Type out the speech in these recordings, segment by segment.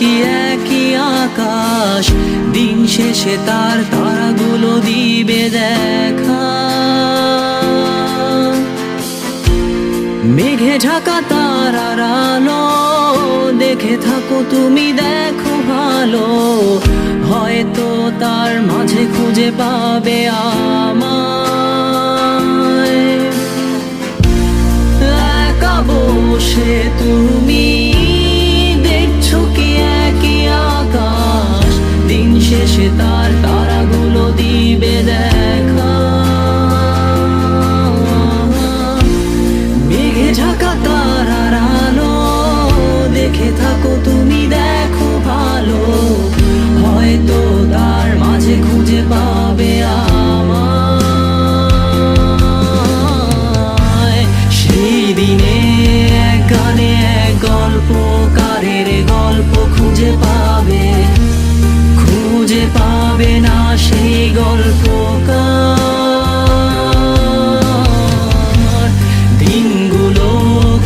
কি একই আকাশ, দিন শেষে তার তারাগুলো দিবে দেখা। মেঘে ঢাকা তারার আলো দেখে থাকো তুমি, দেখো ভালো, হয়তো তার মাঝে খুঁজে পাবে আমায়। একা বসে তুমি দেখছো কি একই আকাশ, দিন শেষে তার তারাগুলো দিবে দেখা। মেঘে ঢাকা তারার আলো দেখে থাকো তুমি, দেখো ভালো, হয়তো তার মাঝে খুঁজে পাবে আমায়। সেই দিনে এক গানে এক গল্পকারের গল্প খুঁজে পাবে, খুঁজে পাবে না সেই গল্পকার। দিনগুলো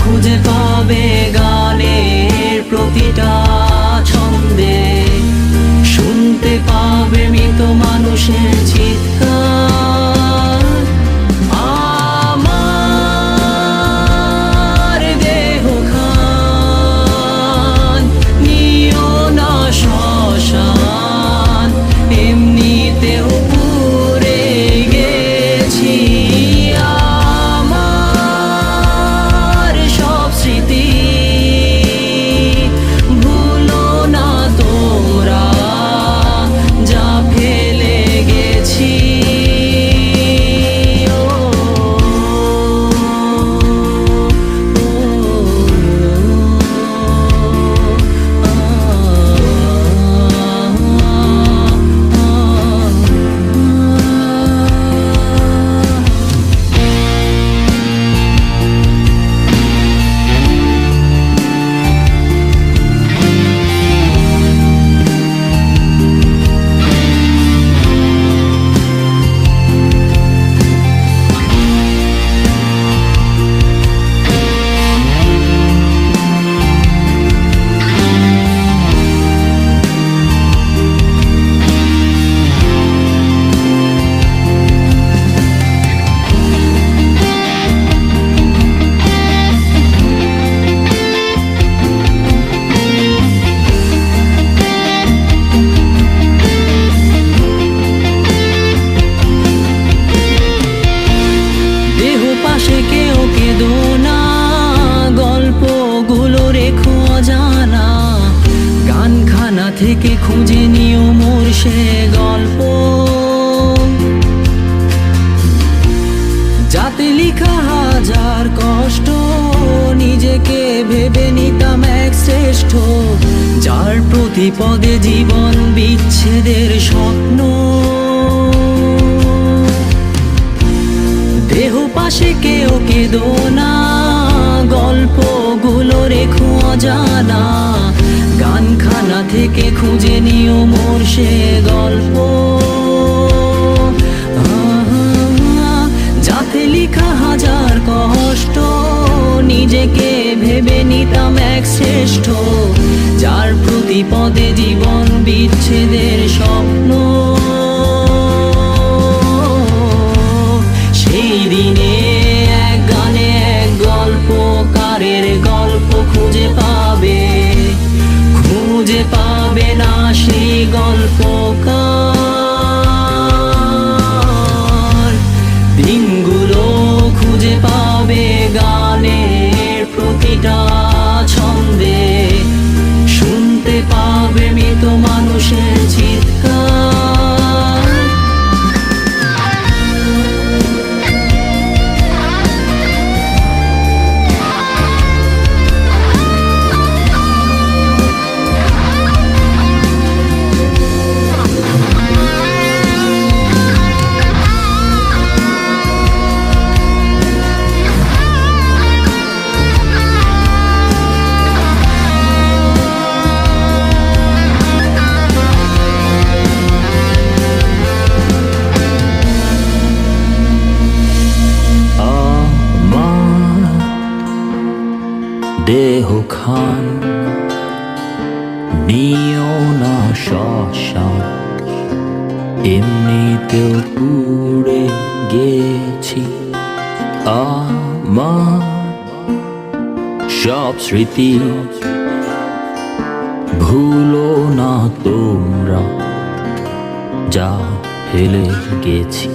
খুঁজে পাবে গানের প্রতিটা ছন্দে, শুনতে পাবে মৃত মানুষের চিৎকার। আমার দেহ খান নিও না শ্মশান, এমনিতেও পুড়ে গেছি। আমার সব স্মৃতি ভুলো না তোমরা, যা ফেলে গেছি। পাশে কেউ কেঁদো না, গল্পগুলো রেখো অজানা, গানখানা থেকে খুঁজে নিও মোর সে গল্প, যাতে লিখা হাজার কষ্ট, নিজেকে ভেবে নিতাম এক শ্রেষ্ঠ, যার প্রতি পদে জীবন বিচ্ছেদের স্বপ্ন। দেহ পাশে কেউ কেঁদো না, গল্পগুলো রেখো অজানা, গানখানা থেকে খুঁজে নিও মোর সে গল্প, যাতে লিখা হাজার কষ্ট, নিজেকে ভেবে নিতাম এক শ্রেষ্ঠ, যার প্রতি পদে জীবন বিচ্ছেদের স্বপ্ন। সেই দিনে এক গানে এক গল্পকারের গল্প খুঁজে পাবে, খুঁজে পাবে না সেই গল্পকার। দিনগুলো খুঁজে পাবে গানের প্রতিটা ছন্দে, শুনতে পাবে মৃত মানুষের চিৎকার। দেহ খান শ্মশান এমনিতেও পুড়ে গেছি আমার সব স্মৃতি ভুলো না তোমরা যা ফেলে গেছি